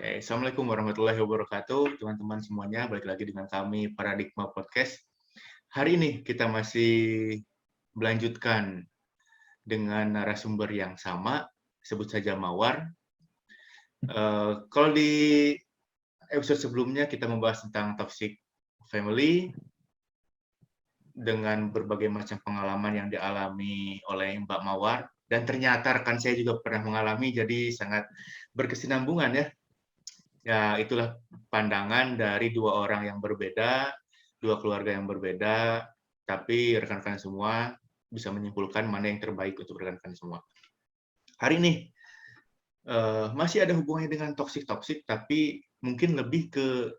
Oke, Assalamualaikum warahmatullahi wabarakatuh, teman-teman semuanya. Balik lagi dengan kami Paradigma Podcast. Hari ini kita masih melanjutkan dengan narasumber yang sama, sebut saja Mawar. Kalau di episode sebelumnya kita membahas tentang toxic family dengan berbagai macam pengalaman yang dialami oleh Mbak Mawar. Dan ternyata rekan saya juga pernah mengalami, jadi sangat berkesinambungan ya. Ya, itulah pandangan dari dua orang yang berbeda, dua keluarga yang berbeda, tapi rekan-rekan semua bisa menyimpulkan mana yang terbaik untuk rekan-rekan semua. Hari ini masih ada hubungannya dengan toksik, tapi mungkin lebih ke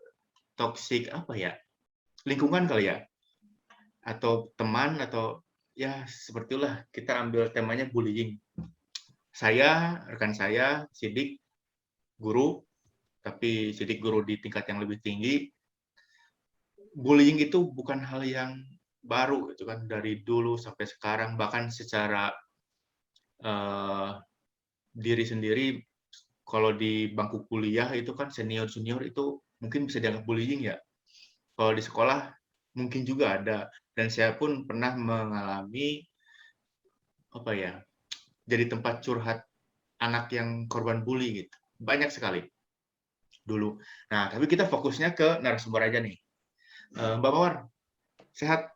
toksik apa ya? Lingkungan kali ya? Atau teman, atau ya seperti itulah. Kita ambil temanya bullying. Saya, rekan saya, Sidik, guru, tapi Sidik guru di tingkat yang lebih tinggi. Bullying itu bukan hal yang baru gitu kan, dari dulu sampai sekarang, bahkan secara diri sendiri. Kalau di bangku kuliah itu kan senior itu mungkin bisa dianggap bullying ya. Kalau di sekolah mungkin juga ada, dan saya pun pernah mengalami apa ya, jadi tempat curhat anak yang korban bully gitu, banyak sekali dulu. Nah, tapi kita fokusnya ke narasumber aja nih. Mbak Mawar, sehat?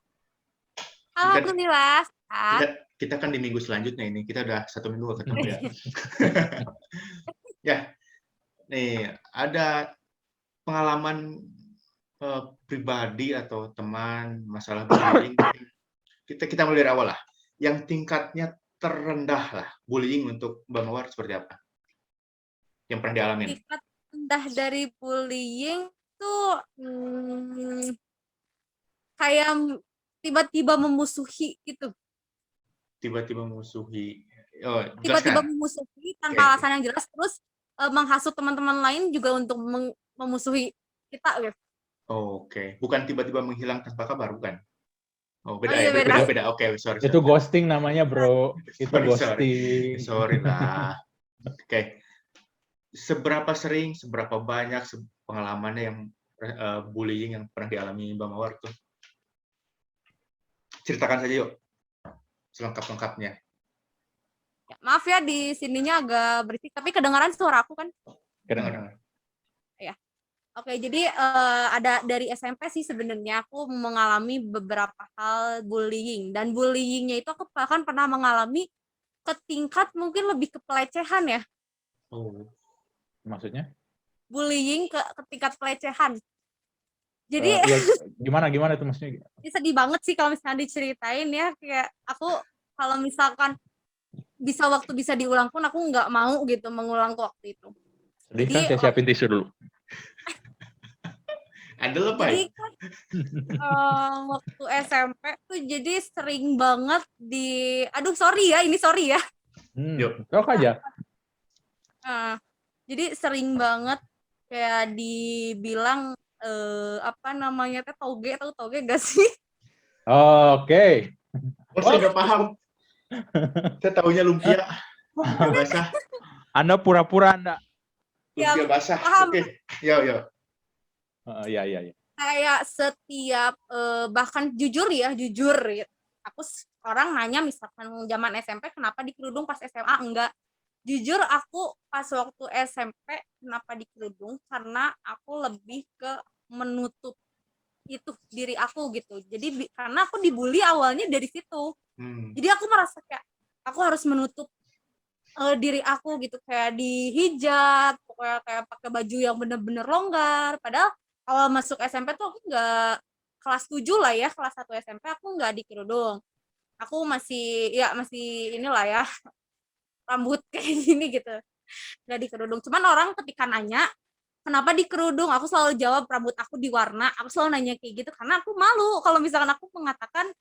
Alhamdulillah. Kita kan di minggu selanjutnya ini, kita udah 1 minggu gak ketemu ya. Ya, nih ada pengalaman pribadi atau teman masalah bullying. Kita mulai dari awal lah. Yang tingkatnya terendah lah, bullying untuk Mbak Mawar seperti apa? Yang pernah dialamin? Tingkat rendah dari bullying tuh kayak tiba-tiba memusuhi gitu. Tiba-tiba memusuhi. Tiba-tiba memusuhi tanpa alasan yang jelas, terus menghasut teman-teman lain juga untuk memusuhi kita gitu. Oke, bukan tiba-tiba menghilang tanpa kabar, bukan? Oh, beda iya, ya, beda. Oke, sorry. Itu ghosting namanya, bro. Itu ghosting. Sorry lah. Oke. Seberapa sering, seberapa banyak pengalamannya yang bullying yang pernah dialami Mbak Mawar tuh? Ceritakan saja yuk, selengkap-lengkapnya. Maaf ya, di sininya agak berisik, tapi kedengaran suara aku kan? Kedengaran. Ya. Oke, jadi ada dari SMP sih sebenarnya aku mengalami beberapa hal bullying, dan bullyingnya itu aku bahkan pernah mengalami ke tingkat mungkin lebih ke pelecehan ya. Oh, maksudnya? Bullying ke tingkat pelecehan. Jadi ya, gimana itu maksudnya? Ini sedih banget sih kalau misalnya diceritain ya, kayak aku kalau misalkan waktu bisa diulang pun aku nggak mau gitu mengulang waktu itu. Jadi kan saya siapin tisu dulu. Ada apa jadi kan waktu SMP tuh jadi sering banget sorry ya. Sok aja. Jadi sering banget kayak dibilang apa namanya toge gak sih? Oke. Saya nggak paham. Saya tahunya lumpia basah. Anda pura-pura Anda. Lumpia basah. Oke. Yo. Iya. Kayak setiap bahkan jujur aku orang nanya misalkan zaman SMP kenapa dikerudung pas SMA enggak. Jujur aku pas waktu SMP kenapa dikerudung karena aku lebih ke menutup itu diri aku gitu. Jadi karena aku dibully awalnya dari situ. Jadi aku merasa kayak aku harus menutup diri aku gitu, kayak dihijab, pokoknya kayak pakai baju yang bener-bener longgar. Padahal awal masuk SMP tuh aku nggak kelas 7 lah ya, kelas 1 SMP aku nggak dikerudung. Aku masih inilah ya, rambut kayak gini gitu, nggak dikerudung. Cuman orang ketika nanya kenapa dikerudung, aku selalu jawab rambut aku diwarna. Aku selalu nanya kayak gitu karena aku malu kalau misalkan aku mengatakan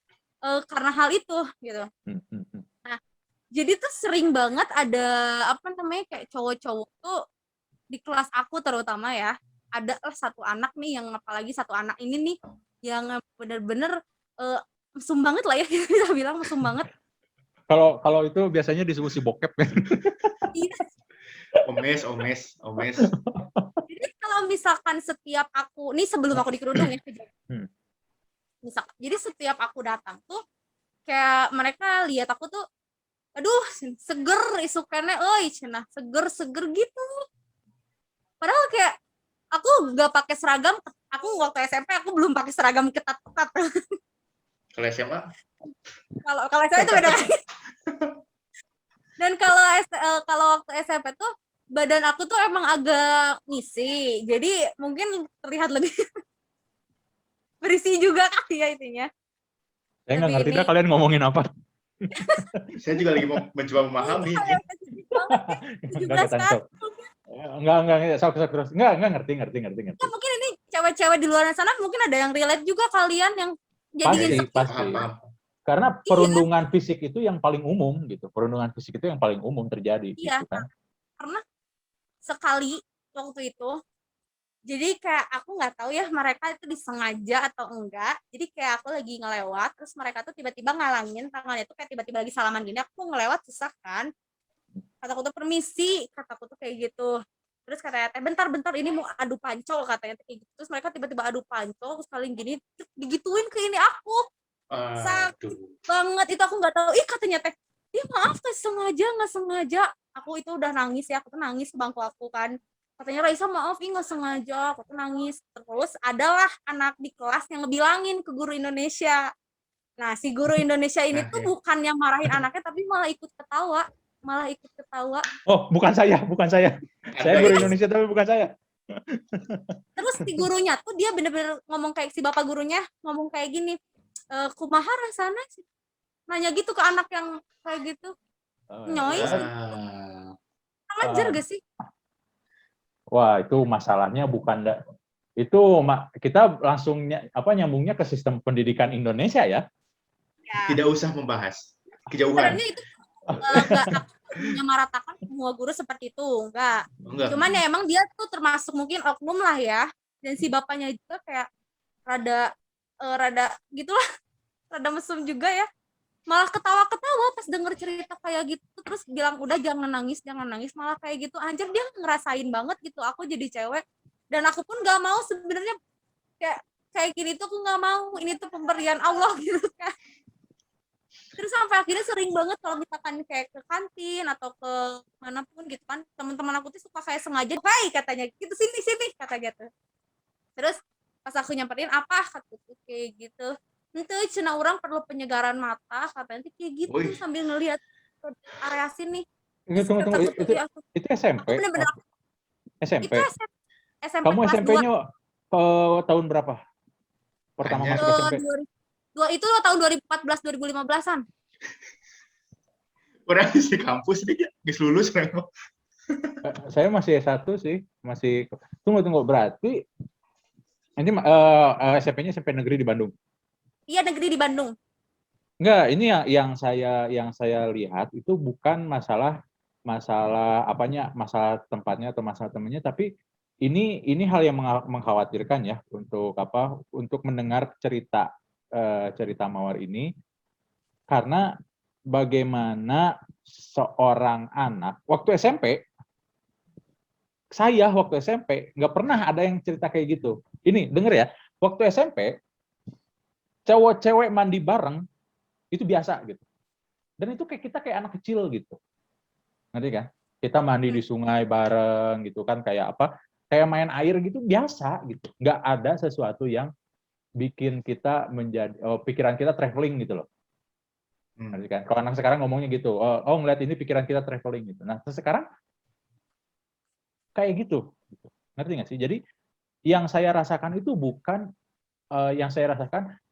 karena hal itu gitu. Nah, jadi tuh sering banget ada kayak cowok-cowok tuh di kelas aku terutama ya, ada satu anak nih, yang apalagi satu anak ini nih yang bener-bener mesum banget lah ya, kita bilang mesum banget. Kalau itu biasanya disebut si bokep kan. Iya. Omes. kalau misalkan setiap aku, nih sebelum aku dikerudung ya, jadi setiap aku datang tuh kayak mereka lihat aku tuh, aduh seger isukannya, cenah seger gitu. Padahal kayak aku nggak pakai seragam, aku waktu SMP aku belum pakai seragam ketat-ketat. Kalau SMA? Kalau SMA itu beda lagi. Dan kalau waktu SMP tuh badan aku tuh emang agak ngisi, jadi mungkin terlihat lebih berisi juga kali ya intinya. Saya nggak Lebih ngerti ini. dah kalian ngomongin apa. Saya juga lagi mencoba memahami. Kalian spesifik banget ya, 17 Enggak kan. enggak, sok. Enggak, ngerti. Ya mungkin ini cewek-cewek di luar sana mungkin ada yang relate juga kalian yang jadi Pasti. Paham. Karena perundungan fisik itu yang paling umum gitu. Perundungan fisik itu yang paling umum terjadi iya, gitu kan. karena sekali waktu itu, jadi kayak aku nggak tahu ya mereka itu disengaja atau enggak. Jadi kayak aku lagi ngelewat, terus mereka tuh tiba-tiba ngalangin tangannya tuh kayak tiba-tiba lagi salaman gini, aku ngelewat susah kan. Kataku tuh permisi, kataku tuh kayak gitu. Terus katanya, bentar ini mau adu pancol katanya kayak gitu. Terus mereka tiba-tiba adu pancol, terus paling gini, digituin ke ini aku. Sakit banget itu, aku nggak tahu. Katanya teh, maaf nggak sengaja. Aku itu udah nangis ya, aku tuh nangis ke bangku aku kan. Katanya Raisa maaf, nggak sengaja, aku tuh nangis. Terus adalah anak di kelas yang ngebilangin ke guru Indonesia. Nah, si guru Indonesia ini tuh bukannya marahin anaknya, tapi malah ikut ketawa. Oh, bukan saya. Saya guru Indonesia tapi bukan saya. Terus si gurunya tuh dia bener-bener ngomong kayak, si bapak gurunya ngomong kayak gini, kumaha rasana sih, nanya gitu ke anak yang kayak gitu. Nyoy sih, ngajar gak sih? Wah, itu masalahnya bukan itu kita langsung nyambungnya ke sistem pendidikan Indonesia ya. Tidak usah membahas kejauhan. Sebenarnya itu enggak menyamaratakan semua guru seperti itu, enggak. Cuman ya emang dia tuh termasuk mungkin oknum lah ya. Dan si bapaknya juga kayak rada gitulah, rada mesum juga ya. Malah ketawa-ketawa pas denger cerita kayak gitu, terus bilang udah jangan nangis, malah kayak gitu. Anjir, dia ngerasain banget gitu. Aku jadi cewek dan aku pun nggak mau sebenarnya, kayak gini tuh aku nggak mau, ini tuh pemberian Allah gitu kan. Terus sampai akhirnya sering banget kalau misalkan kayak ke kantin atau ke manapun gitu kan, teman-teman aku tuh suka kayak sengaja, "Hai," katanya gitu, sini kata gitu. Terus pas aku nyamperin, apa kata kayak gitu, "Ente cenah orang perlu penyegaran mata," katanya kayak gitu. Sambil ngelihat ke area sini. Tunggu. Itu SMP? Aku bener-bener SMP? Itu SMP Kamu kelas SMP-nya tahun berapa? Pertama masuk SMP? Itu tahun 2014-2015-an. Orang di kampus nih, habis lulus. Saya masih S1 sih, tunggu berarti ini SMP-nya SMP negeri di Bandung. Iya, negeri di Bandung. Enggak, ini yang saya lihat itu bukan masalah tempatnya atau masalah temannya, tapi ini hal yang mengkhawatirkan ya untuk mendengar cerita Mawar ini, karena bagaimana seorang anak waktu SMP nggak pernah ada yang cerita kayak gitu. Ini denger ya, waktu SMP cewek mandi bareng itu biasa gitu, dan itu kita kayak anak kecil gitu, ngerti kan? Kita mandi di sungai bareng gitu kan, kayak main air gitu, biasa gitu, nggak ada sesuatu yang bikin kita pikiran kita traveling gitu loh. Ngerti kan? Kalau anak sekarang ngomongnya gitu, ngeliat ini pikiran kita traveling gitu. Nah sekarang kayak gitu, ngerti nggak sih? Jadi yang saya rasakan itu bukan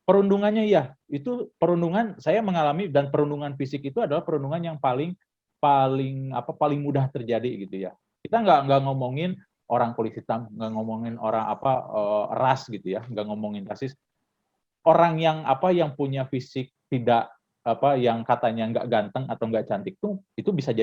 perundungannya, ya itu perundungan saya mengalami, dan perundungan fisik itu adalah perundungan yang paling mudah terjadi gitu ya. Kita nggak ngomongin orang kulit hitam, nggak ngomongin orang ras gitu ya, nggak ngomongin rasis. Orang yang punya fisik tidak yang katanya nggak ganteng atau nggak cantik tuh, itu bisa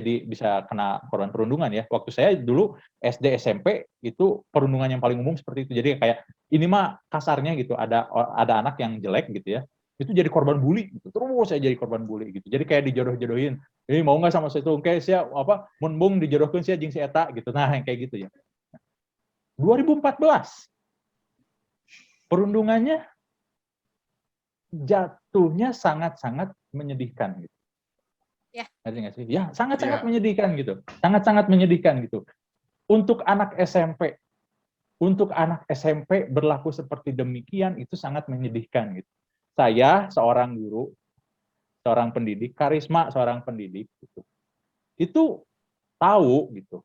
kena korban perundungan ya. Waktu saya dulu SD SMP itu perundungan yang paling umum seperti itu. Jadi kayak ini mah kasarnya gitu, ada anak yang jelek gitu ya, itu jadi korban bully gitu. Terus saya jadi korban bully gitu. Jadi kayak dijodoh-jodohin. Ini mau nggak sama saya tuh, kayak saya munbung dijodohkan saya jeung si eta gitu. Nah, yang kayak gitu ya. 2014. Perundungannya jatuhnya sangat-sangat menyedihkan gitu. Ya. Ngerti nggak sih? Ya, sangat-sangat Ya. menyedihkan gitu. Sangat-sangat menyedihkan gitu. Untuk anak SMP berlaku seperti demikian itu sangat menyedihkan gitu. Saya seorang guru, seorang pendidik, Karisma seorang pendidik gitu. Itu tahu gitu.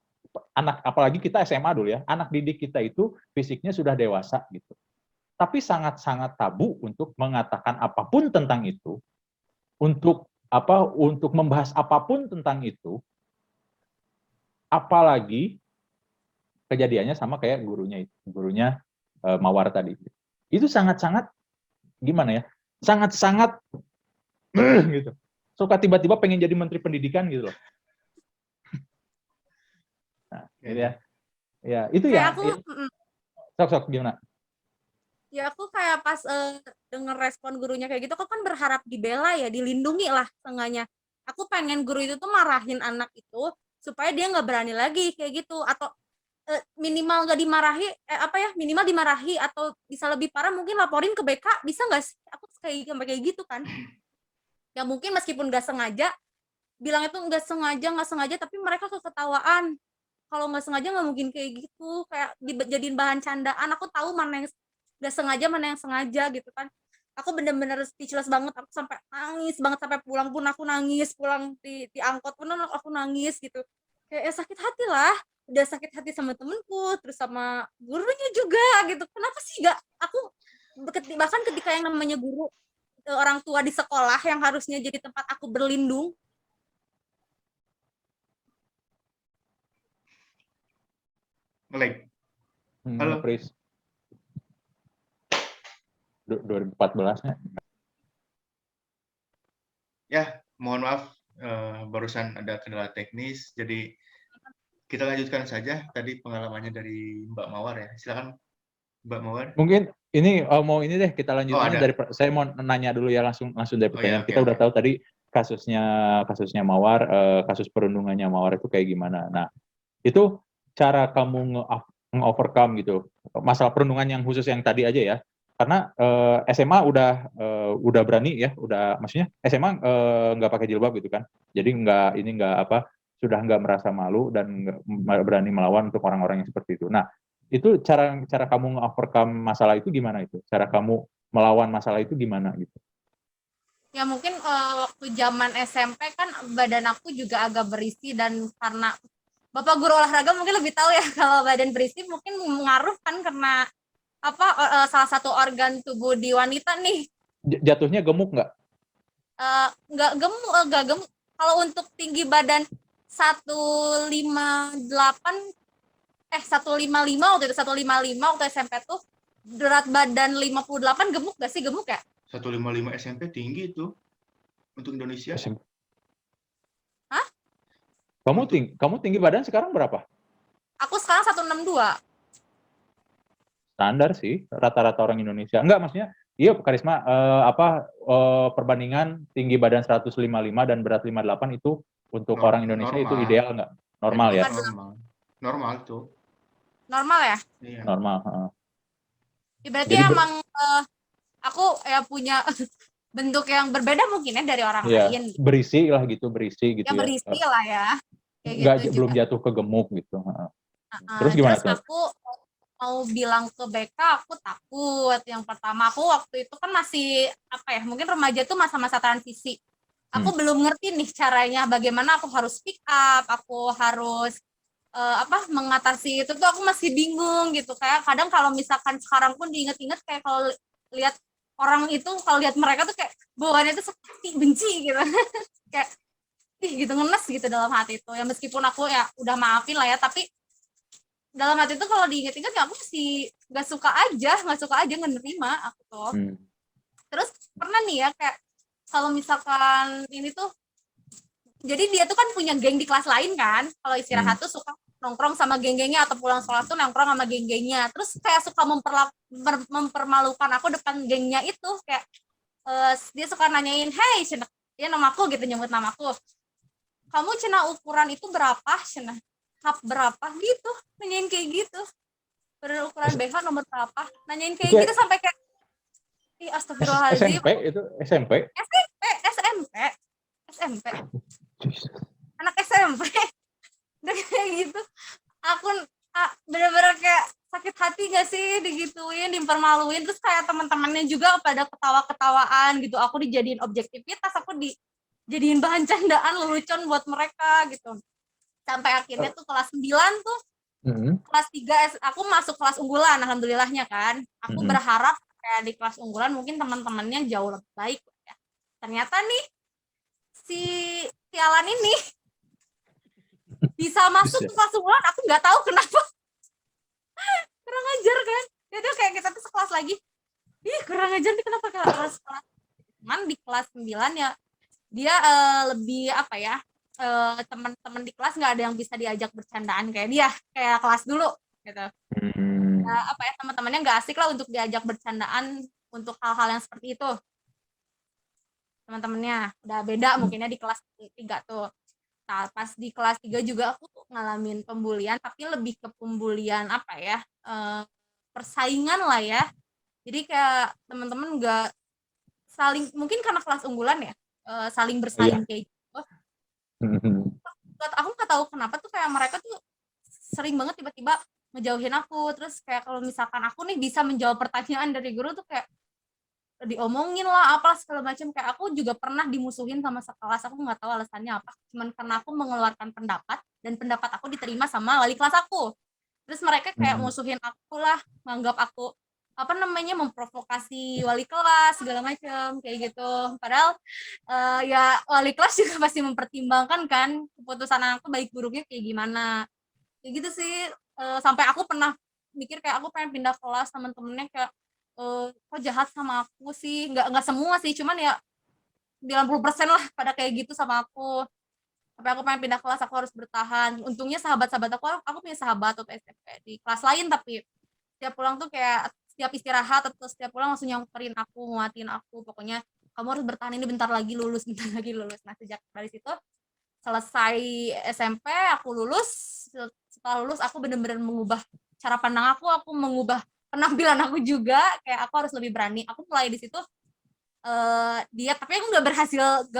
Anak, apalagi kita SMA dulu ya, anak didik kita itu fisiknya sudah dewasa gitu. Tapi sangat-sangat tabu untuk mengatakan apapun tentang itu, untuk membahas apapun tentang itu, apalagi kejadiannya sama kayak gurunya Mawar tadi. Itu sangat-sangat gimana ya? Sangat-sangat gitu. Suka tiba-tiba pengen jadi menteri pendidikan gitu loh. Nah, gitu ya. Ya, itu ya. Kayak aku, Sok gimana? ya aku kayak pas denger respon gurunya kayak gitu, aku kan berharap dibela ya, dilindungi lah setengahnya. Aku pengen guru itu tuh marahin anak itu supaya dia nggak berani lagi kayak gitu, atau minimal nggak dimarahi, minimal dimarahi, atau bisa lebih parah mungkin laporin ke BK, bisa nggak sih? Aku kayak gitu kan. Ya mungkin meskipun nggak sengaja, bilang itu nggak sengaja, tapi mereka keketawaan. Kalau nggak sengaja nggak mungkin kayak gitu, kayak dijadiin bahan candaan. Aku tahu mana yang nggak sengaja, mana yang sengaja gitu kan. Aku bener-bener speechless banget, aku sampai nangis banget, sampai pulang pun aku nangis, pulang di angkot pun aku nangis gitu. Kayak sakit hati lah, udah sakit hati sama temenku, terus sama gurunya juga gitu. Kenapa sih nggak aku, bahkan ketika yang namanya guru, orang tua di sekolah yang harusnya jadi tempat aku berlindung. Melek. Halo. Pris. 2014-nya. Ya, mohon maaf, barusan ada kendala teknis, jadi kita lanjutkan saja tadi pengalamannya dari Mbak Mawar ya. Silakan Mbak Mawar. Mungkin ini mau ini deh kita lanjutin dari, saya mau nanya dulu ya, langsung dari pertanyaan. Kita udah tahu tadi kasusnya Mawar, kasus perundungannya Mawar itu kayak gimana. Nah, itu cara kamu nge-overcome gitu masalah perundungan yang khusus yang tadi aja ya. Karena SMA udah berani ya, maksudnya SMA nggak pakai jilbab gitu kan. Jadi sudah nggak merasa malu dan nggak berani melawan untuk orang-orang yang seperti itu. Nah, itu cara kamu nge-overcome masalah itu gimana itu? Cara kamu melawan masalah itu gimana gitu? Ya mungkin waktu zaman SMP kan badan aku juga agak berisi, dan karena Bapak guru olahraga mungkin lebih tahu ya, kalau badan berisi mungkin mengaruh kan, karena salah satu organ tubuh di wanita nih. Jatuhnya gemuk nggak? Nggak gemuk. Kalau untuk tinggi badan 155 waktu itu, 155 waktu SMP tuh, berat badan 58, gemuk gak sih? Gemuk ya? 155 SMP tinggi itu untuk Indonesia. SMP. Hah? Kamu tinggi badan sekarang berapa? Aku sekarang 162. Standar sih rata-rata orang Indonesia. Enggak, maksudnya iya Karisma, perbandingan tinggi badan 155 dan berat 58 itu untuk orang Indonesia normal. Itu ideal nggak? Normal ya? Normal tuh. Normal ya? Iya. Normal. Ya, berarti emang aku ya punya bentuk yang berbeda mungkin ya dari orang lain. Berisi lah gitu, berisi gitu ya. Berisi lah ya. Nggak, gitu belum jatuh ke gemuk gitu. Terus gimana? Terus aku mau bilang ke BK, aku takut. Yang pertama, aku waktu itu kan masih mungkin remaja tuh masa-masa transisi. Aku belum ngerti nih caranya, bagaimana aku harus speak up, aku harus mengatasi itu tuh, aku masih bingung gitu. Kayak kadang kalau misalkan sekarang pun diinget-inget, kayak kalau lihat orang itu, kalau lihat mereka tuh kayak bawaannya tuh seperti benci gitu. Kayak gitu, ngenes gitu dalam hati itu. Ya meskipun aku ya udah maafin lah ya, tapi dalam hati itu kalau diinget-inget ya aku masih nggak suka aja ngenerima aku tuh. Terus pernah nih ya, kayak kalau misalkan ini tuh, jadi dia tuh kan punya geng di kelas lain kan, kalau istirahat tuh suka nongkrong sama geng-gengnya, atau pulang sekolah tuh nongkrong sama geng-gengnya. Terus kayak suka mempermalukan aku depan gengnya itu, kayak dia suka nanyain, hey Cina, dia namaku gitu, nyebut namaku, kamu Cina ukuran itu berapa Cina, cup berapa gitu, nanyain kayak gitu. ukuran BH nomor berapa, nanyain kayak Itu gitu sampai kayak ih astagfirullahaladzim. SMP itu SMP. SMP anak SMP udah kayak gitu aku bener-bener kayak sakit hati gak sih digituin, dipermaluin, terus kayak teman-temannya juga pada ketawa-ketawaan gitu, aku dijadiin objektivitas, aku dijadiin bahan candaan lelucon buat mereka gitu, sampai akhirnya tuh kelas 9 tuh kelas 3 aku masuk kelas unggulan alhamdulillahnya kan, aku berharap kayak di kelas unggulan mungkin teman-temannya jauh lebih baik ya. Ternyata nih si Alan ini bisa masuk ke kelas unggulan, aku nggak tahu kenapa. Kurang ajar kan, itu kayak kita tuh sekelas lagi, ih kurang ajar nih kenapa kelas cuman di kelas 9 ya dia lebih apa ya, teman-teman di kelas nggak ada yang bisa diajak bercandaan kayak dia, kayak kelas dulu gitu. Apa ya, teman-temannya nggak asik lah untuk diajak bercandaan untuk hal-hal yang seperti itu, teman-temannya udah beda mungkinnya di kelas 3 tuh. Nah, pas di kelas 3 juga aku ngalamin pembulian, tapi lebih ke pembulian apa ya, persaingan lah ya. Jadi kayak teman-teman nggak saling, mungkin karena kelas unggulan ya, saling bersaing kayak gitu. Aku nggak tahu kenapa tuh kayak mereka tuh sering banget tiba-tiba ngejauhin aku, terus kayak kalau misalkan aku nih bisa menjawab pertanyaan dari guru tuh kayak diomongin lah apa segala macam, kayak aku juga pernah dimusuhin sama sekelas, aku nggak tahu alasannya apa, cuman karena aku mengeluarkan pendapat dan pendapat aku diterima sama wali kelas aku, terus mereka kayak musuhin aku lah, menganggap aku apa namanya memprovokasi wali kelas segala macam kayak gitu, padahal ya wali kelas juga pasti mempertimbangkan kan keputusan aku baik buruknya kayak gimana kayak gitu sih. Sampai aku pernah mikir kayak aku pengen pindah kelas, temen-temennya kayak kok jahat sama aku sih, nggak semua sih, cuman ya 90% lah pada kayak gitu sama aku, sampai aku pengen pindah kelas, aku harus bertahan. Untungnya sahabat-sahabat aku punya sahabat waktu SMP di kelas lain, tapi setiap pulang tuh kayak setiap istirahat atau setiap pulang langsung nyamperin aku, nguatin aku, pokoknya kamu harus bertahan, ini bentar lagi lulus, bentar lagi lulus. Nah sejak dari situ selesai SMP aku lulus, setelah lulus aku benar-benar mengubah cara pandang aku mengubah penampilan aku juga, kayak aku harus lebih berani. Aku mulai di situ diet, tapi aku nggak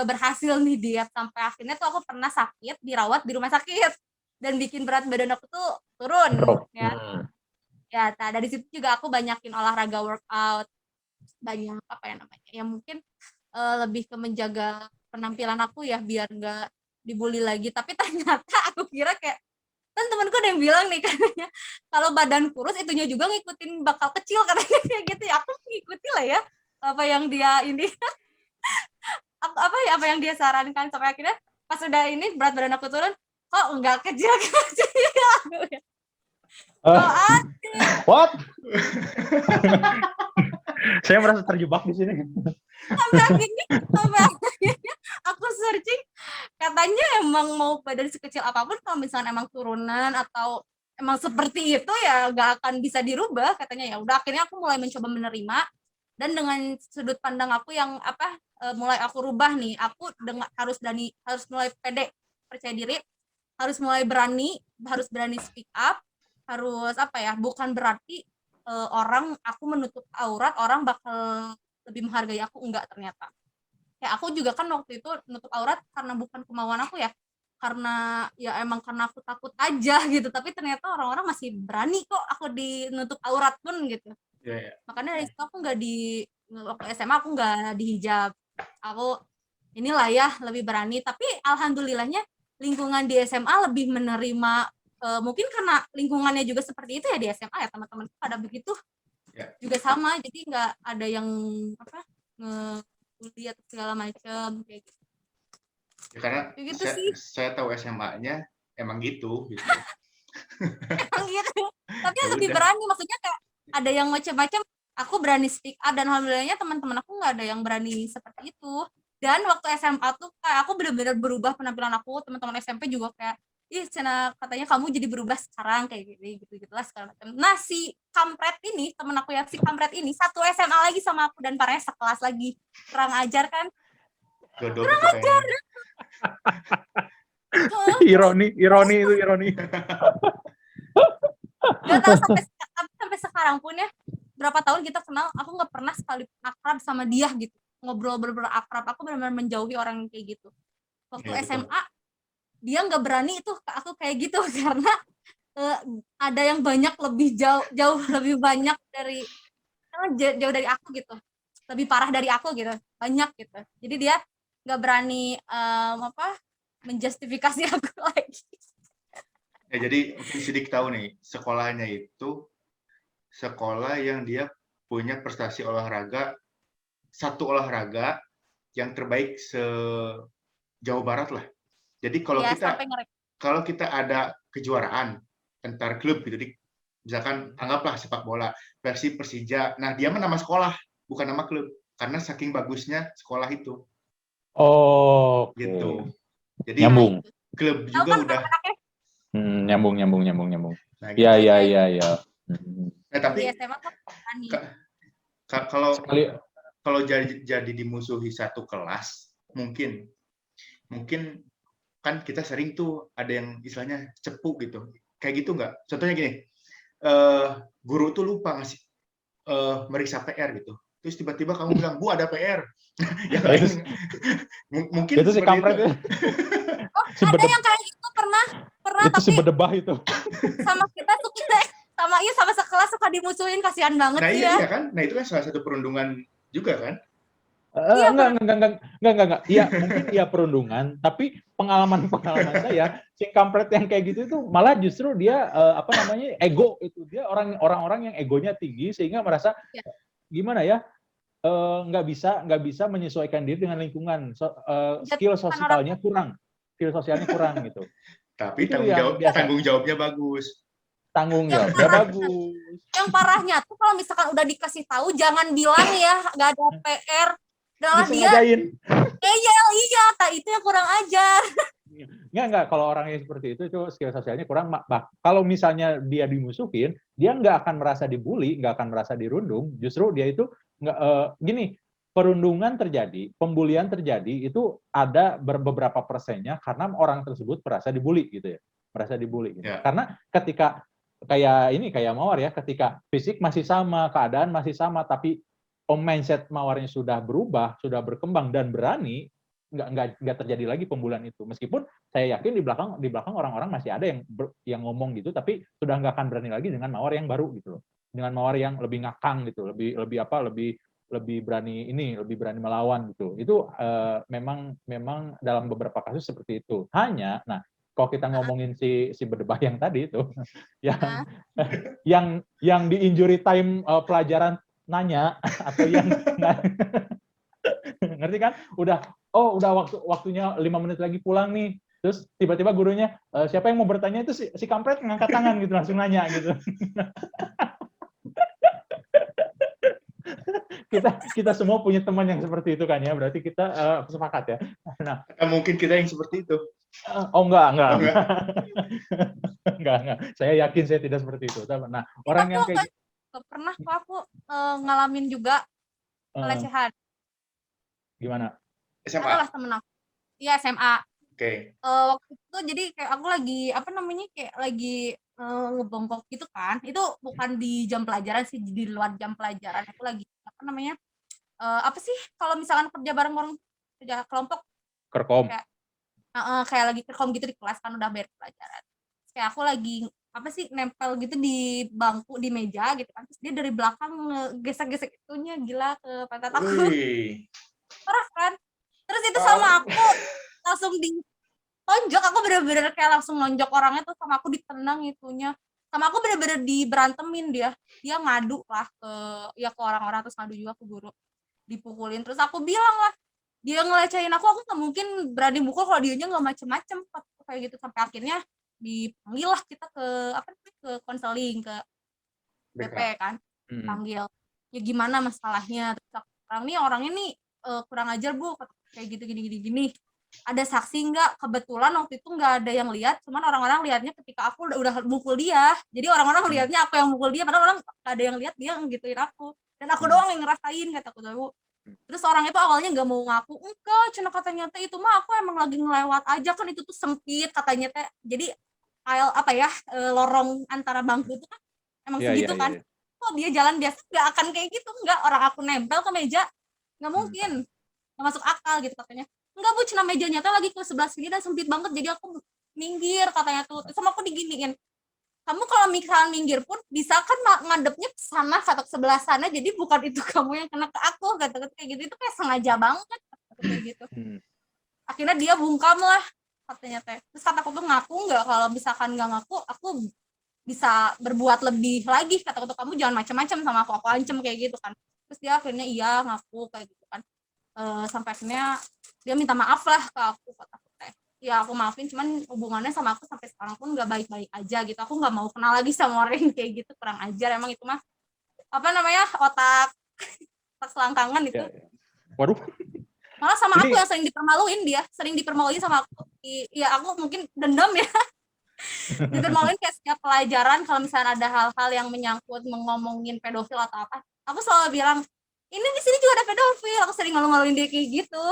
berhasil nih diet, sampai akhirnya tuh aku pernah sakit, dirawat di rumah sakit dan bikin berat badan aku tuh turun ya. Ya, nah dari situ juga aku banyakin olahraga, workout, banyak apa ya namanya, yang mungkin lebih ke menjaga penampilan aku ya biar nggak dibully lagi. Tapi ternyata aku kira kayak, kan temanku ada yang bilang nih katanya kalau badan kurus itunya juga ngikutin bakal kecil katanya kayak gitu ya, aku ngikuti lah ya apa yang dia ini apa yang dia sarankan, sampai akhirnya pas udah ini berat badan aku turun, kok enggak kecil kecil. What? Saya merasa terjebak di sini. Sampai akhirnya aku searching, katanya emang mau badan sekecil apapun kalau misalnya emang turunan atau emang seperti itu ya nggak akan bisa dirubah katanya. Ya udah akhirnya aku mulai mencoba menerima, dan dengan sudut pandang aku yang mulai aku rubah nih, aku harus mulai pede, percaya diri, harus mulai berani speak up, harus bukan berarti aku menutup aurat orang bakal lebih menghargai aku, enggak. Ternyata kayak aku juga kan waktu itu nutup aurat karena bukan kemauan aku ya, karena ya emang karena aku takut aja gitu, tapi ternyata orang-orang masih berani kok aku dinutup aurat pun gitu. Makanya dari situ aku waktu SMA aku nggak dihijab, aku inilah ya lebih berani. Tapi alhamdulillahnya lingkungan di SMA lebih menerima, mungkin karena lingkungannya juga seperti itu ya di SMA ya, teman-teman pada begitu juga sama, jadi nggak ada yang ngebully atau segala macam kayak gitu. Ya, karena gitu saya tahu SMA-nya emang gitu. Emang gitu, tapi lebih berani, maksudnya kayak ada yang macam-macam, aku berani speak up, dan alhamdulillahnya teman-teman aku nggak ada yang berani seperti itu. Dan waktu SMA tuh kayak aku benar-benar berubah penampilan aku, teman-teman SMP juga kayak, ih Cina katanya kamu jadi berubah sekarang kayak gitu-gitulah segala macam. Nah si kampret ini, temen aku yang si kampret ini satu SMA lagi sama aku dan parahnya sekelas lagi. Kurang ajar kan? Kurang ajar. ironi itu ironi. Gak tahu sampai sekarang pun ya, berapa tahun kita kenal, aku nggak pernah sekali akrab sama dia gitu, ngobrol bener-bener akrab. Aku benar-benar menjauhi orang yang kayak gitu. Waktu Ya, betul. SMA dia nggak berani itu ke aku kayak gitu karena ada yang banyak lebih jauh lebih banyak dari jauh dari aku gitu, lebih parah dari aku gitu, banyak gitu. Jadi dia nggak berani menjustifikasi aku lagi. Ya, jadi mungkin Sidik tahu nih, sekolahnya itu sekolah yang dia punya prestasi olahraga, satu olahraga yang terbaik se-Jawa Barat lah. Jadi Ya sampai kalau kita ada kejuaraan antar klub gitu, misalkan anggaplah sepak bola versi Persija, nah dia mah nama sekolah, bukan nama klub, karena saking bagusnya sekolah itu, Oh, oke. gitu. Jadi Nyambung. klub tahu juga kan udah. anak-anaknya Nyambung. Nah, Iya, gitu. iya. Nah, di tapi SMA kok berani. kalau Sekali jadi dimusuhi satu kelas, mungkin kan kita sering tuh ada yang istilahnya cepu gitu. Kayak gitu nggak? Contohnya gini, guru tuh lupa ngasih meriksa PR gitu. Terus tiba-tiba kamu bilang, "Bu, ada PR." Yang lain mungkin itu si seperti kampret itu. itu. Si Ada bedebah yang kayak gitu pernah itu si tapi bedebah itu. sama kita tuh sama sekelas suka dimusuhin, kasihan banget Nah, sih iya, ya. iya kan? Nah, itu kan salah satu perundungan juga kan? Iya Enggak. Iya, mungkin iya perundungan, tapi pengalaman saya, si kampret yang kayak gitu itu malah justru dia ego itu. Dia orang-orang yang egonya tinggi sehingga merasa Ya. gimana ya? Nggak bisa menyesuaikan diri dengan lingkungan. Skill sosialnya kurang. Skill sosialnya kurang gitu. Tapi Itu yang biasa. tanggung jawabnya bagus. Tanggung jawabnya bagus. Yang parahnya tuh kalau misalkan udah dikasih tahu jangan bilang ya nggak ada PR. Malah dia Disengajain. iya, itu yang kurang ajar. Enggak. Kalau orang yang seperti itu skill sosialnya kurang. Kalau misalnya dia dimusuhin, dia nggak akan merasa dibully, nggak akan merasa dirundung. Justru dia itu gini, perundungan terjadi, pembulian terjadi itu ada beberapa persennya karena orang tersebut merasa dibully gitu ya, merasa dibully. Gitu. Ya. Karena ketika kayak Mawar ya, ketika fisik masih sama, keadaan masih sama, tapi mindset Mawarnya sudah berubah, sudah berkembang dan berani, nggak terjadi lagi pembulian itu. Meskipun saya yakin di belakang orang-orang masih ada yang ngomong gitu, tapi sudah nggak akan berani lagi dengan Mawar yang baru gitu loh, dengan Mawar yang lebih ngakang gitu, lebih berani melawan gitu. Itu memang dalam beberapa kasus seperti itu. Hanya, nah kalau kita ngomongin si bedebah yang tadi itu, yang di injury time pelajaran nanya atau yang ngerti kan? Udah waktunya 5 menit lagi pulang nih. Terus tiba-tiba gurunya, siapa yang mau bertanya, itu si kampret ngangkat tangan gitu, langsung nanya gitu. kita semua punya teman yang seperti itu kan ya, berarti kita sepakat ya. Nah, Mungkin kita yang seperti itu. Enggak. Saya yakin saya tidak seperti itu. Nah, orang yang kayak pernah kok aku ngalamin juga pelecehan. Gimana? SMA. Adalah temen aku. Iya, SMA. Oke. Waktu itu jadi kayak aku lagi kayak lagi ngebongkok gitu kan. Itu bukan di jam pelajaran sih, di luar jam pelajaran. Aku lagi apa sih kalau misalkan kerja bareng orang kerja kelompok, kerkom. Kayak lagi kerkom gitu di kelas kan udah bayar pelajaran. Kayak aku lagi nempel gitu di bangku di meja gitu kan. Terus dia dari belakang gesek-gesek itunya gila ke pantat aku. Parah kan? Terus itu sama aku langsung ditonjok, aku bener-bener kayak langsung nonjok orangnya tuh, sama aku ditendang itunya, sama aku bener-bener diberantemin dia ngadu lah ke orang-orang, terus ngadu juga ke guru, dipukulin. Terus aku bilang lah, dia ngelecehin aku nggak mungkin berani mukul kalau dianya nggak macem-macem kayak gitu. Sampai akhirnya dipanggil lah kita ke konseling, ke BP kan, panggil ya gimana masalahnya. Terus orangnya nih kurang ajar Bu, kayak gitu gini. Ada saksi nggak? Kebetulan waktu itu nggak ada yang lihat, cuman orang-orang lihatnya ketika aku udah mukul dia. Jadi orang-orang lihatnya aku yang mukul dia, padahal orang nggak ada yang lihat dia ngegituin aku. Dan aku doang yang ngerasain, kataku tahu. Terus orang itu awalnya nggak mau ngaku, enggak, cuma katanya teh itu mah aku emang lagi ngelewat aja, kan itu tuh sempit katanya teh. Jadi lorong antara bangku itu kan emang segitu kan. kok dia jalan biasa nggak akan kayak gitu, nggak, orang aku nempel ke meja nggak mungkin, nggak masuk akal gitu katanya. Enggak Bu, cina mejanya tuh lagi ke sebelah sini dan sempit banget jadi aku minggir katanya tuh. Terus sama aku diginiin, kamu kalau misalnya minggir pun bisa kan ngadepnya ke sana atau ke sebelah sana, jadi bukan itu kamu yang kena ke aku, kata-kata kayak gitu. Itu kayak sengaja banget kayak gitu. Akhirnya dia bungkam lah katanya teh. Terus kata aku tuh ngaku nggak, kalau misalkan nggak ngaku aku bisa berbuat lebih lagi, kata kamu jangan macam-macam sama aku ancam kayak gitu kan. Terus dia akhirnya iya ngaku kayak gitu kan. Sampai akhirnya dia minta maaf lah ke aku, kata aku teh. Ya aku maafin, cuman hubungannya sama aku sampai sekarang pun nggak baik-baik aja gitu. Aku nggak mau kenal lagi sama orang yang kayak gitu, kurang ajar emang itu mah. Apa namanya, otak selangkangan itu. Waduh. Malah sama aku Ini yang sering dipermaluin sama aku. Iya aku mungkin dendam ya. Dipermaluin kayak setiap pelajaran kalau misalnya ada hal-hal yang menyangkut ngomongin pedofil atau apa, aku selalu bilang, ini di sini juga ada pedofil. Aku sering malu-maluin dia kayak gitu.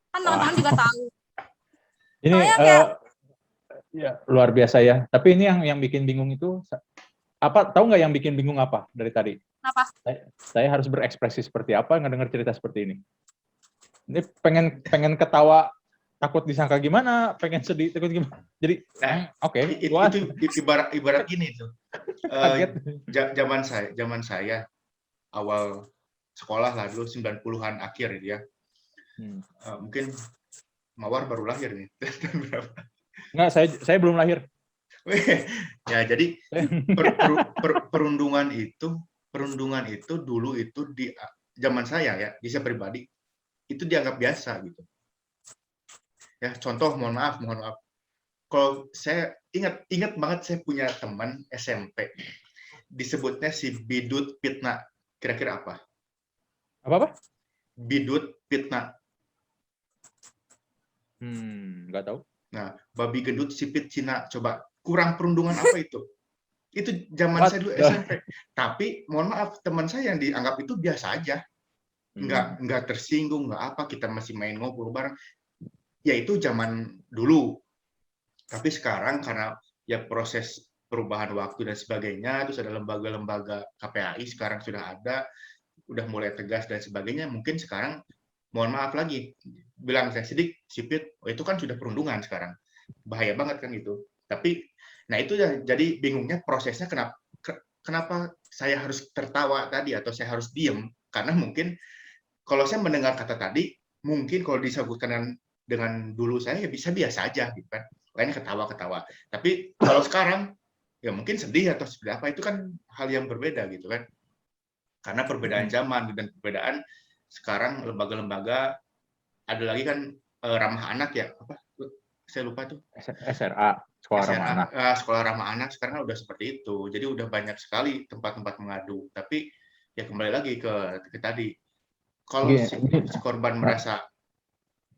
Kan teman-teman juga tahu. ini Soalnya kayak ya luar biasa ya. Tapi ini yang bikin bingung itu apa? Tahu nggak yang bikin bingung apa dari tadi? kenapa? Saya harus berekspresi seperti apa ngedengar cerita seperti ini. Ini pengen ketawa, takut disangka gimana, pengen sedih, takut gimana. Jadi, oke. Itu ibarat gini tuh. Zaman saya awal sekolah lah dulu 90-an akhir gitu ya. Mungkin Mawar baru lahir nih. Enggak, saya belum lahir. Ya, jadi perundungan itu dulu itu di zaman saya ya, di saya pribadi itu dianggap biasa gitu. Ya, contoh mohon maaf. Kalau saya ingat banget, saya punya teman SMP disebutnya si Bidut Fitna. Kira-kira apa? Apa? Bidut Fitna. Nggak tahu. Nah, babi gendut sipit Cina. Coba kurang perundungan apa itu? Itu zaman saya dulu SMP. Tapi mohon maaf, teman saya yang dianggap itu biasa aja. Nggak tersinggung, nggak apa, kita masih main ngobrol bareng. Ya itu zaman dulu. Tapi sekarang karena ya proses perubahan waktu dan sebagainya, terus ada lembaga-lembaga KPAI sekarang sudah ada, udah mulai tegas dan sebagainya, mungkin sekarang mohon maaf lagi, bilang saya sidik, sipit, itu kan sudah perundungan sekarang. Bahaya banget kan gitu. Tapi, nah itu jadi bingungnya prosesnya kenapa saya harus tertawa tadi atau saya harus diem, karena mungkin kalau saya mendengar kata tadi, mungkin kalau disebutkan dengan dulu saya ya bisa biasa aja gitu kan. Kayaknya ketawa-ketawa. Tapi kalau sekarang ya mungkin sedih atau seperti apa, itu kan hal yang berbeda gitu kan. Karena perbedaan zaman dan perbedaan sekarang lembaga-lembaga, ada lagi kan ramah anak ya, apa? Saya lupa tuh. SRA, Sekolah Ramah Anak. Sekolah Ramah Anak sekarang udah seperti itu. Jadi udah banyak sekali tempat-tempat mengadu. Tapi ya kembali lagi ke tadi. Kalau si korban merasa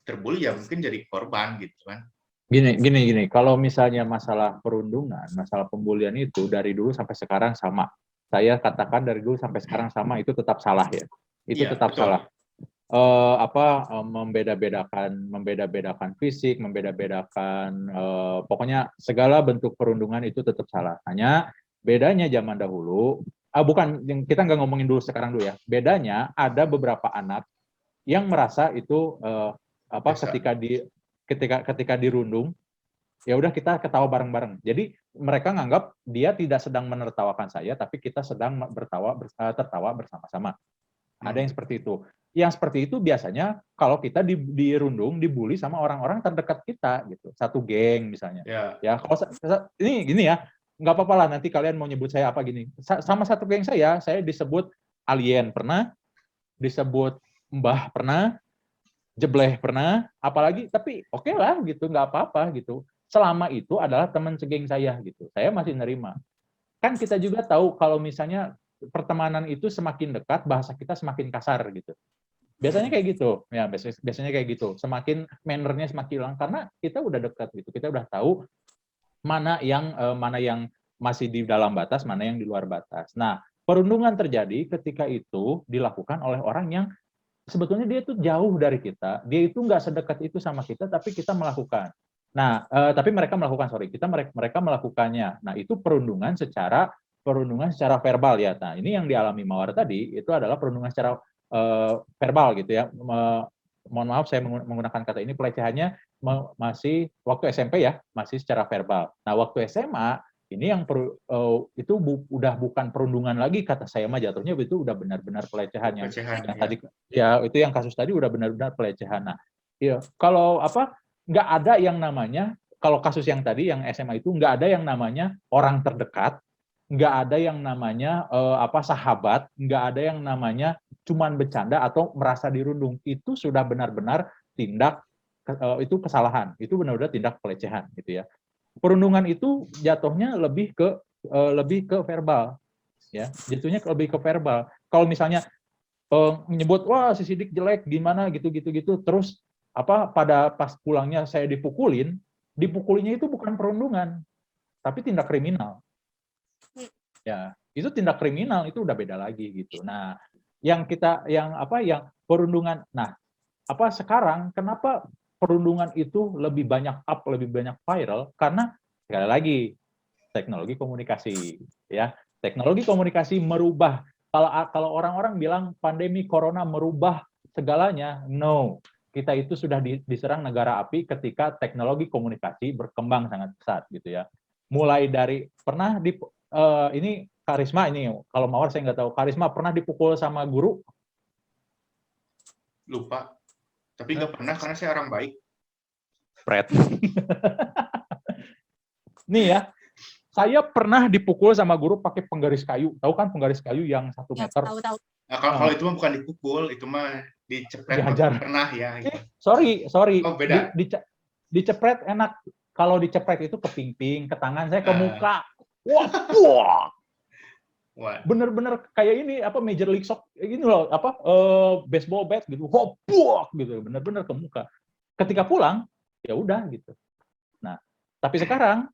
terbully ya mungkin jadi korban gitu kan. Gini. Kalau misalnya masalah perundungan, masalah pembulian itu dari dulu sampai sekarang sama. Saya katakan dari dulu sampai sekarang sama, itu tetap salah ya. Itu tetap betul. Salah. Membeda-bedakan fisik, membeda-bedakan pokoknya segala bentuk perundungan itu tetap salah. Hanya bedanya zaman dahulu, kita nggak ngomongin dulu sekarang dulu ya. Bedanya ada beberapa anak yang merasa itu ketika dirundung, ya udah kita ketawa bareng-bareng. Jadi mereka nganggap dia tidak sedang menertawakan saya, tapi kita sedang tertawa bersama-sama. Ada yang seperti itu. Yang seperti itu biasanya kalau kita dirundung, dibully sama orang-orang terdekat kita gitu. Satu geng misalnya. Ya, kalau ini gini ya, nggak apa-apa lah nanti kalian mau nyebut saya apa gini. Sama satu geng saya disebut alien pernah, disebut mbah pernah, jebleh pernah, apalagi, tapi oke lah gitu, nggak apa-apa gitu. Selama itu adalah teman segeng saya gitu, saya masih nerima. Kan kita juga tahu kalau misalnya pertemanan itu semakin dekat, bahasa kita semakin kasar gitu. Biasanya kayak gitu, ya biasanya kayak gitu. Semakin mannernya semakin hilang karena kita udah dekat gitu, kita udah tahu mana yang masih di dalam batas, mana yang di luar batas. Nah, perundungan terjadi ketika itu dilakukan oleh orang yang sebetulnya dia itu jauh dari kita, dia itu nggak sedekat itu sama kita, tapi kita melakukan. Nah, tapi mereka melakukannya. Nah, itu perundungan secara perundungan secara verbal ya. Nah, ini yang dialami Mawar tadi itu adalah perundungan secara verbal gitu ya. Mohon maaf saya menggunakan kata ini, pelecehannya masih waktu SMP ya, masih secara verbal. Nah, waktu SMA ini yang itu udah bukan perundungan lagi, kata saya mah jatuhnya itu udah benar-benar pelecehan yang Pelecehan, ya. tadi ya, itu yang kasus tadi udah benar-benar pelecehan. Nah, iya, kalau nggak ada yang namanya, kalau kasus yang tadi yang SMA itu nggak ada yang namanya orang terdekat, nggak ada yang namanya sahabat, nggak ada yang namanya cuman bercanda atau merasa dirundung. Itu sudah benar-benar tindak itu kesalahan, itu benar-benar tindak pelecehan gitu ya. Perundungan itu jatuhnya lebih ke verbal ya, jatuhnya lebih ke verbal. Kalau misalnya menyebut wah si Sidik jelek gimana gitu, terus pada pas pulangnya saya dipukulinnya itu bukan perundungan tapi tindak kriminal ya, itu tindak kriminal, itu udah beda lagi gitu. Nah, yang perundungan, nah sekarang kenapa perundungan itu lebih banyak lebih banyak viral, karena sekali lagi teknologi komunikasi ya. Teknologi komunikasi merubah, kalau orang-orang bilang pandemi corona merubah segalanya, no. Kita itu sudah diserang negara api ketika teknologi komunikasi berkembang sangat pesat gitu ya. Mulai dari ini Karisma, ini kalau Mawar saya nggak tahu, Karisma pernah dipukul sama guru? Lupa. Tapi nggak pernah karena saya orang baik. Pret. Nih ya, saya pernah dipukul sama guru pakai penggaris kayu. Tahu kan penggaris kayu yang 1 Ya, meter? tahu. Nah, kalau itu mah bukan dipukul, itu mah dicepret. Dihajar. Pernah ya. Gitu. Sorry. Oh, beda. Dicepret enak. Kalau dicepret itu ke pingping, ke tangan, saya ke muka. Wah, bener-bener kayak ini Major League Soccer ini loh, baseball bat gitu. Gitu, bener-bener ke muka. Ketika pulang, ya udah gitu. Nah, tapi sekarang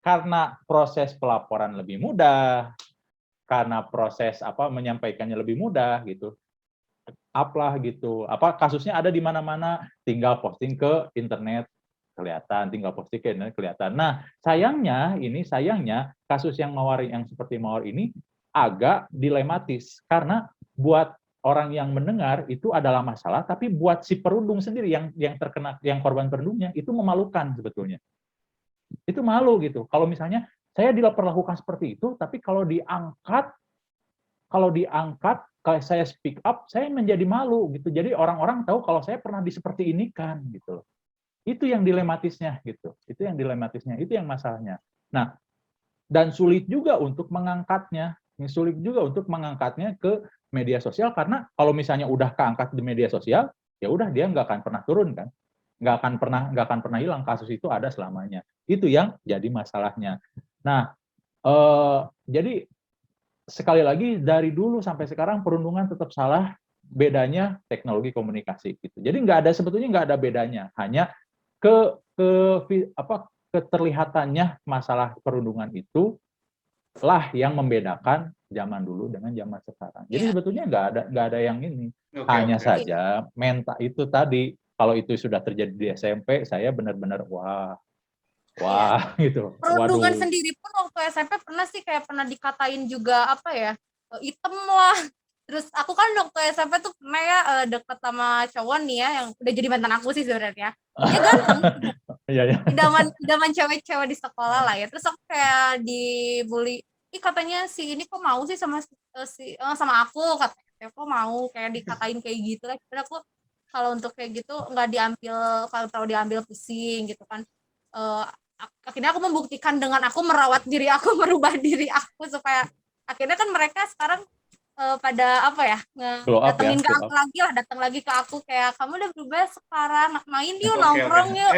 karena proses pelaporan lebih mudah, karena proses menyampaikannya lebih mudah gitu. Uplah gitu. Kasusnya ada di mana-mana, tinggal posting ke internet kelihatan, tinggal posting ke internet kelihatan. Nah, sayangnya kasus yang seperti Mawar ini agak dilematis karena buat orang yang mendengar itu adalah masalah, tapi buat si perundung sendiri yang terkena, yang korban perundungnya itu memalukan sebetulnya. Itu malu gitu. Kalau misalnya saya diperlakukan seperti itu, tapi kalau diangkat kalau saya speak up, saya menjadi malu gitu. Jadi orang-orang tahu kalau saya pernah seperti ini kan gitu. Itu yang dilematisnya gitu. Itu yang masalahnya. Nah, dan sulit juga untuk mengangkatnya. Sulit juga untuk mengangkatnya ke media sosial karena kalau misalnya udah keangkat di media sosial, ya udah dia nggak akan pernah turun kan. Nggak akan pernah hilang, kasus itu ada selamanya. Itu yang jadi masalahnya. Nah, jadi sekali lagi dari dulu sampai sekarang perundungan tetap salah, bedanya teknologi komunikasi gitu. Jadi sebetulnya nggak ada bedanya, hanya keterlihatannya masalah perundungan itu lah yang membedakan zaman dulu dengan zaman sekarang. Jadi sebetulnya nggak ada yang ini, hanya saja mental itu tadi. Kalau itu sudah terjadi di SMP, saya benar-benar wah gitu. Perundungan sendiri pun waktu SMP pernah dikatain juga item lah. Terus aku kan waktu SMP tuh pernah deket sama cowok nih ya, yang udah jadi mantan aku sih sebenarnya. Dia ganteng. Iya. Idaman cewek-cewek di sekolah lah ya. Terus aku kayak dibully. Ih katanya si ini kok mau sih sama aku, katanya kok mau kayak dikatain kayak gitu lah. Karena aku kalau untuk kayak gitu nggak diambil, kalau terlalu diambil pusing gitu kan. Akhirnya aku membuktikan dengan aku merawat diri aku, merubah diri aku supaya akhirnya kan mereka sekarang pada datang lagi ke aku kayak kamu udah berubah sekarang, main yuk nongkrong yuk.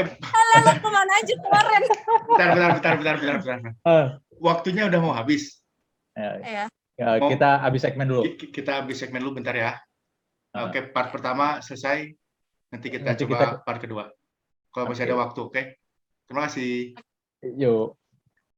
Lu kemana aja kemarin? Bentar. Waktunya udah mau habis. Ya, kita habis segmen dulu. Kita habis segmen dulu bentar ya. Oke, part pertama selesai. Nanti kita coba part kedua. Kalau masih ada waktu, oke? Terima kasih. Yuk.